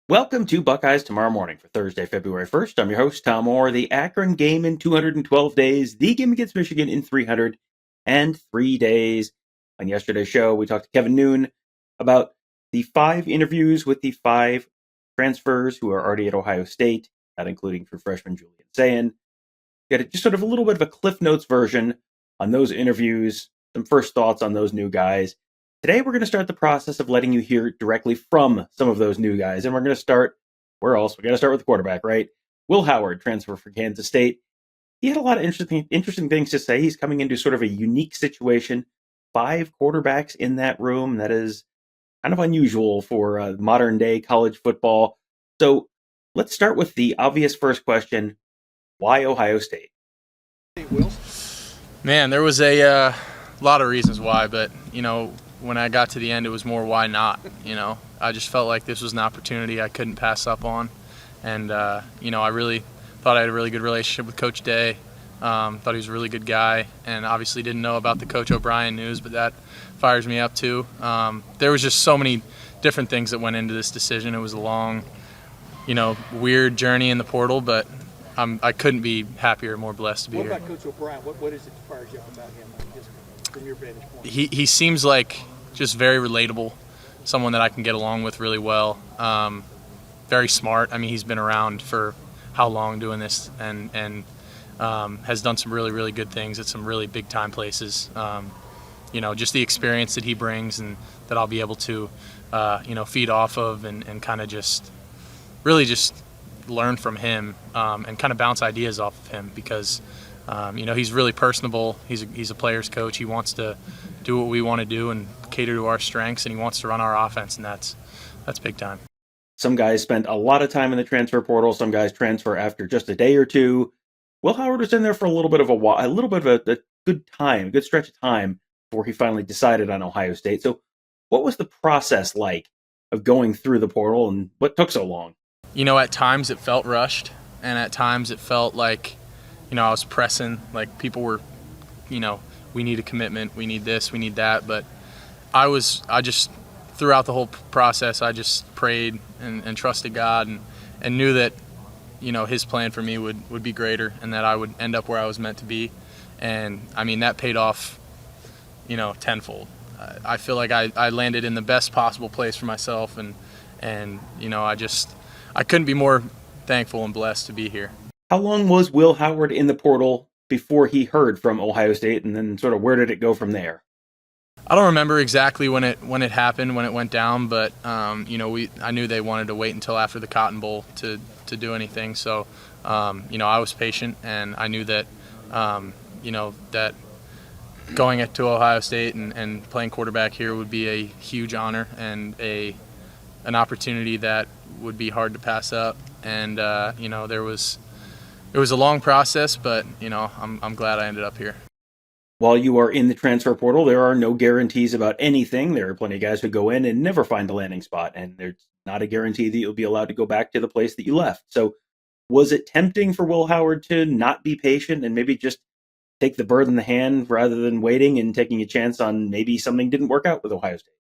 Welcome to Buckeyes Tomorrow Morning for Thursday, February 1st. I'm your host, Tom Orr. The Akron game in 212 days, the game against Michigan in 303 days. On yesterday's show, we talked to Kevin Noon about the 5 interviews with the 5 transfers who are already at Ohio State, not including true freshman Julian Sayin. Got just sort of a little bit of a Cliff Notes version on those interviews, some first thoughts on those new guys. Today, we're going to start the process of letting you hear directly from some of those new guys. And we're going to start, where else? We got to start with the quarterback, right? Will Howard, transfer for Kansas State. He had a lot of interesting things to say. He's coming into sort of a unique situation. 5 quarterbacks in that room. That is kind of unusual for modern day college football. So let's start with the obvious first question. Why Ohio State? Man, there was a lot of reasons why, but, when I got to the end, it was more why not, I just felt like this was an opportunity I couldn't pass up on. And, I really thought I had a really good relationship with Coach Day. Thought he was a really good guy, and obviously didn't know about the Coach O'Brien news, but that fires me up too. There was just so many different things that went into this decision. It was a long, weird journey in the portal, but I couldn't be happier or more blessed to be here. What about Coach O'Brien? What is it that fires you up about him from your vantage point? He seems like just very relatable, someone that I can get along with really well. Very smart. I mean, he's been around for how long doing this, and has done some really, really good things at some really big time places. Just the experience that he brings and that I'll be able to, feed off of and kind of just really just learn from him and kind of bounce ideas off of him because, he's really personable. He's a player's coach. He wants to do what we want to do and cater to our strengths, and he wants to run our offense, and that's big time. Some guys spent a lot of time in the transfer portal. Some guys transfer after just a day or two. Will Howard was in there for a little bit of a good time, a good stretch of time before he finally decided on Ohio State. So what was the process like of going through the portal, and what took so long? At times it felt rushed, and at times it felt like, I was pressing, like people were, we need a commitment, we need this, we need that. But I just, throughout the whole process, I just prayed and trusted God and knew that, his plan for me would be greater and that I would end up where I was meant to be. And, that paid off, tenfold. I feel like I landed in the best possible place for myself, and I couldn't be more thankful and blessed to be here. How long was Will Howard in the portal before he heard from Ohio State, and then sort of where did it go from there? I don't remember exactly when it happened, when it went down, but I knew they wanted to wait until after the Cotton Bowl to do anything. So I was patient, and I knew that that going to Ohio State and playing quarterback here would be a huge honor and an opportunity that would be hard to pass up. And it was a long process, but I'm glad I ended up here. While you are in the transfer portal, there are no guarantees about anything. There are plenty of guys who go in and never find a landing spot, and there's not a guarantee that you'll be allowed to go back to the place that you left. So was it tempting for Will Howard to not be patient and maybe just take the bird in the hand rather than waiting and taking a chance on maybe something didn't work out with Ohio State?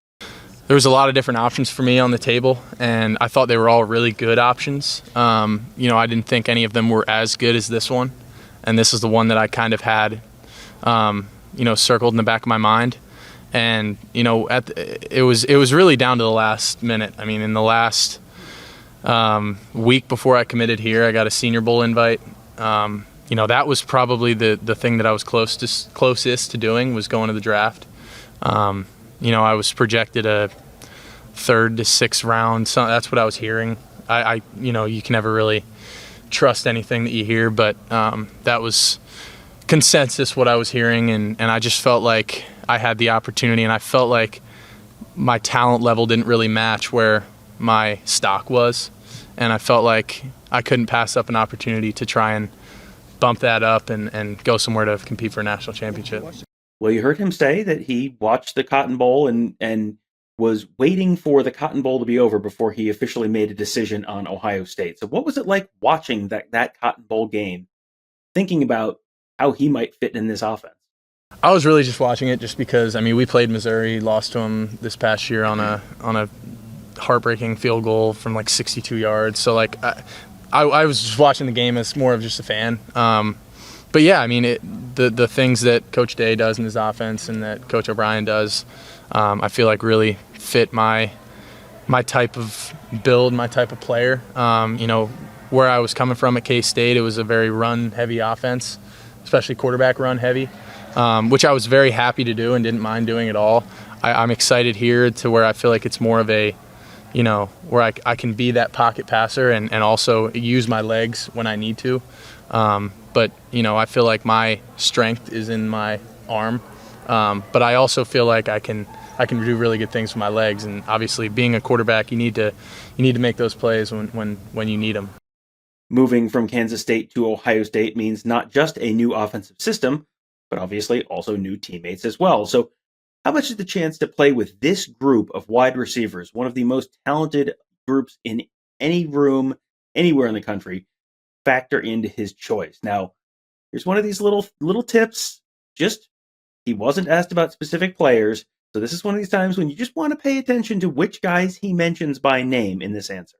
There was a lot of different options for me on the table, and I thought they were all really good options. I didn't think any of them were as good as this one, and this is the one that I kind of had circled in the back of my mind. And it was really down to the last minute. In the last week before I committed here, I got a Senior Bowl invite. That was probably the thing that I was closest to doing, was going to the draft. I was projected a 3rd to 6th round. So that's what I was hearing. You can never really trust anything that you hear, but that was consensus what I was hearing, and I just felt like I had the opportunity, and I felt like my talent level didn't really match where my stock was, and I felt like I couldn't pass up an opportunity to try and bump that up and go somewhere to compete for a national championship. Well, you heard him say that he watched the Cotton Bowl and was waiting for the Cotton Bowl to be over before he officially made a decision on Ohio State. So what was it like watching that Cotton Bowl game, thinking about how he might fit in this offense? I was really just watching it just because, we played Missouri, lost to them this past year on a heartbreaking field goal from like 62 yards. So like I was just watching the game as more of just a fan. But yeah, I mean, the things that Coach Day does in his offense and that Coach O'Brien does, I feel like really fit my type of build, my type of player. Where I was coming from at K-State, it was a very run-heavy offense, especially quarterback run-heavy, which I was very happy to do and didn't mind doing at all. I'm excited here to where I feel like it's more of a, where I can be that pocket passer and also use my legs when I need to. But I feel like my strength is in my arm. But I also feel like I can do really good things with my legs. And obviously, being a quarterback, you need to make those plays when you need them. Moving from Kansas State to Ohio State means not just a new offensive system, but obviously also new teammates as well. So how much is the chance to play with this group of wide receivers, one of the most talented groups in any room, anywhere in the country, factor into his choice? Now, here's one of these little tips. He wasn't asked about specific players, so this is one of these times when you just want to pay attention to which guys he mentions by name in this answer.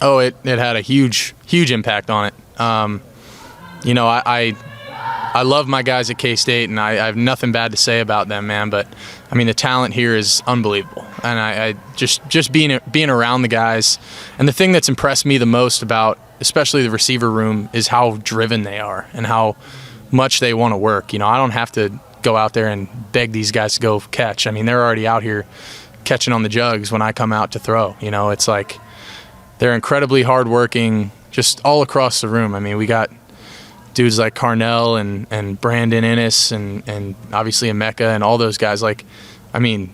Oh, it had a huge impact on it. I love my guys at K-State, and I have nothing bad to say about them, man. But I mean, the talent here is unbelievable, and I just being around the guys. And the thing that's impressed me the most about, especially the receiver room, is how driven they are and how much they want to work. I don't have to go out there and beg these guys to go catch. I mean, they're already out here catching on the jugs when I come out to throw. It's like they're incredibly hardworking just all across the room. I mean, we got dudes like Carnell and Brandon Ennis and obviously Emeka and all those guys. Like, I mean,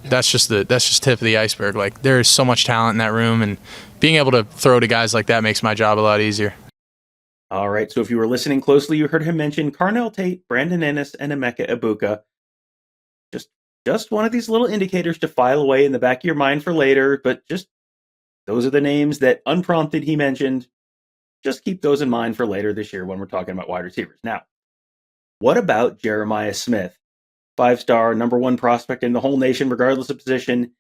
that's just tip of the iceberg. Like, there is so much talent in that room, and being able to throw to guys like that makes my job a lot easier. All right, so if you were listening closely, you heard him mention Carnell Tate, Brandon Ennis, and Emeka Egbuka. Just one of these little indicators to file away in the back of your mind for later, but just those are the names that unprompted he mentioned. Just keep those in mind for later this year when we're talking about wide receivers. Now, what about Jeremiah Smith? 5-star, number one prospect in the whole nation, regardless of position.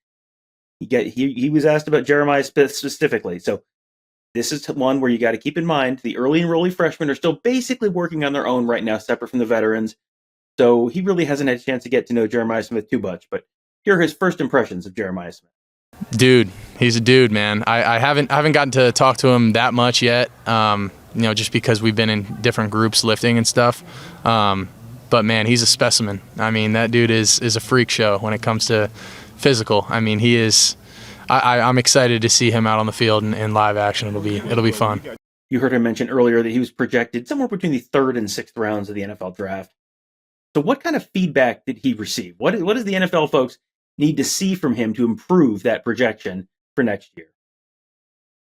He was asked about Jeremiah Smith specifically. So this is one where you got to keep in mind the early enrollee freshmen are still basically working on their own right now, separate from the veterans. So he really hasn't had a chance to get to know Jeremiah Smith too much. But here are his first impressions of Jeremiah Smith. Dude, he's a dude, man. I haven't gotten to talk to him that much yet, just because we've been in different groups lifting and stuff. But man, he's a specimen. I mean, that dude is a freak show when it comes to physical. I mean, he is. I'm excited to see him out on the field in live action. It'll be fun. You heard him mention earlier that he was projected somewhere between the 3rd and 6th rounds of the NFL draft. So what kind of feedback did he receive? What does the NFL folks need to see from him to improve that projection for next year?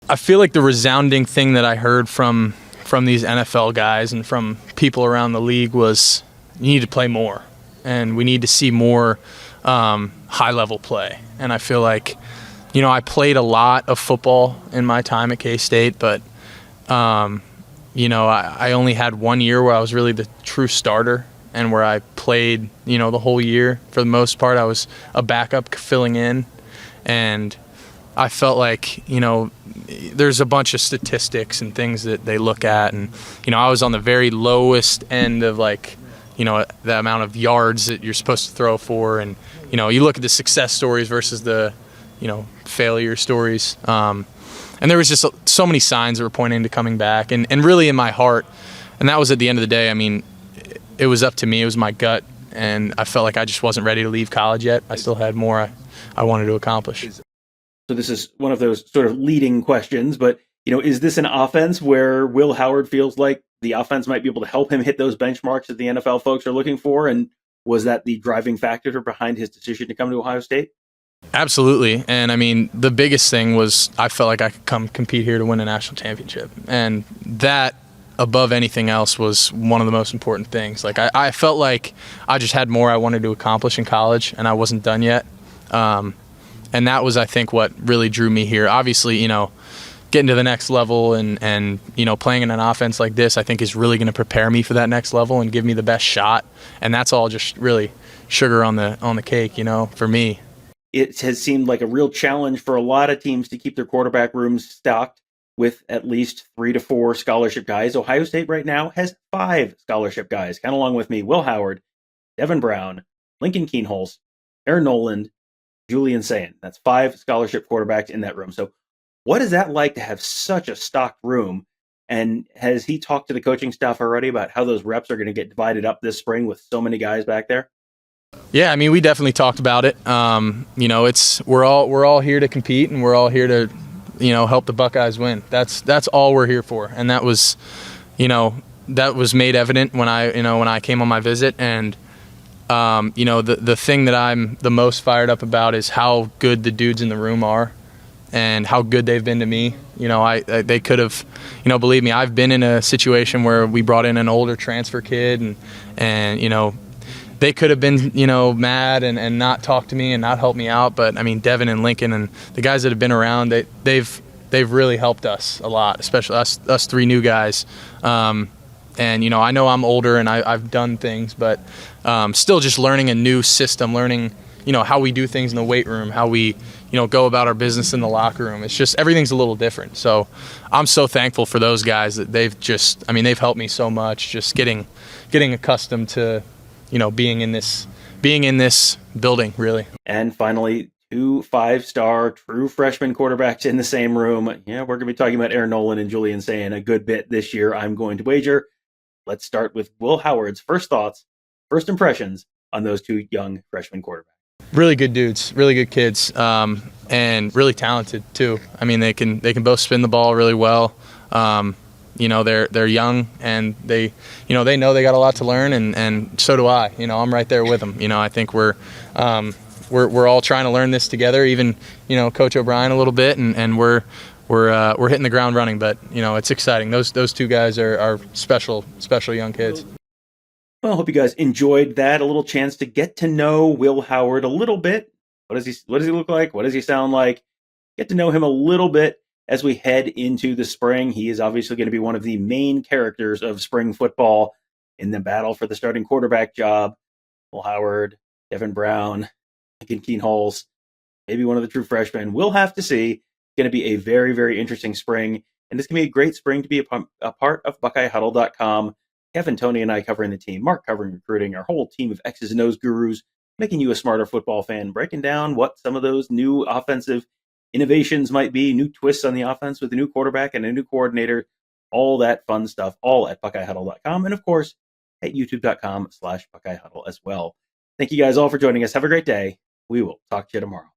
I feel like the resounding thing that I heard from these NFL guys and from people around the league was, you need to play more, and we need to see more high-level play. And I feel like, I played a lot of football in my time at K-State, but, I only had 1 year where I was really the true starter and where I played, the whole year. For the most part, I was a backup filling in, and I felt like, there's a bunch of statistics and things that they look at, and, I was on the very lowest end of, like, the amount of yards that you're supposed to throw for, and, you look at the success stories versus the, failure stories, and there was just so many signs that were pointing to coming back, and really in my heart, and that was at the end of the day, I mean, it was up to me, it was my gut, and I felt like I just wasn't ready to leave college yet. I still had more I wanted to accomplish. So this is one of those sort of leading questions, but, is this an offense where Will Howard feels like the offense might be able to help him hit those benchmarks that the NFL folks are looking for? And was that the driving factor behind his decision to come to Ohio State? Absolutely. And I mean, the biggest thing was I felt like I could come compete here to win a national championship. And that, above anything else, was one of the most important things. Like, I felt like I just had more I wanted to accomplish in college, and I wasn't done yet. And that was, I think, what really drew me here. Obviously, getting to the next level and playing in an offense like this, I think, is really going to prepare me for that next level and give me the best shot. And that's all just really sugar on the cake, for me. it has seemed like a real challenge for a lot of teams to keep their quarterback rooms stocked with at least 3 to 4 scholarship guys. Ohio State right now has 5 scholarship guys. Count along with me: Will Howard, Devin Brown, Lincoln Keenholz, Aaron Noland, Julian Sayin. That's 5 scholarship quarterbacks in that room. So what is that like to have such a stocked room? And has he talked to the coaching staff already about how those reps are going to get divided up this spring with so many guys back there? Yeah, I mean, we definitely talked about it. We're all here to compete, and we're all here to, help the Buckeyes win. That's all we're here for, and that was made evident when I came on my visit. And the thing that I'm the most fired up about is how good the dudes in the room are, and how good they've been to me. They could have, believe me, I've been in a situation where we brought in an older transfer kid, and they could have been, mad and not talk to me and not help me out. But I mean, Devin and Lincoln and the guys that have been around, they've really helped us a lot, especially us 3 new guys. And I know I'm older and I've done things, but still just learning a new system, learning how we do things in the weight room, how we go about our business in the locker room. It's just everything's a little different. So I'm so thankful for those guys that they've helped me so much, just getting accustomed to being in this building, really. And finally, 2 5-star true freshman quarterbacks in the same room. Yeah, we're going to be talking about Aaron Noland and Julian Sayin a good bit this year, I'm going to wager. Let's start with Will Howard's first thoughts, first impressions on those 2 young freshman quarterbacks. Really good dudes, really good kids, and really talented too. I mean, they can both spin the ball really well. They're young, and they know they got a lot to learn, and so do I. I'm right there with them. I think we're all trying to learn this together. Even Coach O'Brien a little bit, and we're hitting the ground running. But it's exciting. Those 2 guys are special young kids. Well, I hope you guys enjoyed that. A little chance to get to know Will Howard a little bit. What does he look like? What does he sound like? Get to know him a little bit as we head into the spring. He is obviously going to be one of the main characters of spring football in the battle for the starting quarterback job. Will Howard, Devin Brown, Lincoln Keenholz, maybe one of the true freshmen. We'll have to see. It's going to be a very, very interesting spring, and it's going to be a great spring to be a part of BuckeyeHuddle.com. Kevin, Tony, and I covering the team, Mark covering recruiting, our whole team of X's and O's gurus, making you a smarter football fan, breaking down what some of those new offensive innovations might be, new twists on the offense with a new quarterback and a new coordinator, all that fun stuff, all at BuckeyeHuddle.com, and of course, at YouTube.com/BuckeyeHuddle as well. Thank you guys all for joining us. Have a great day. We will talk to you tomorrow.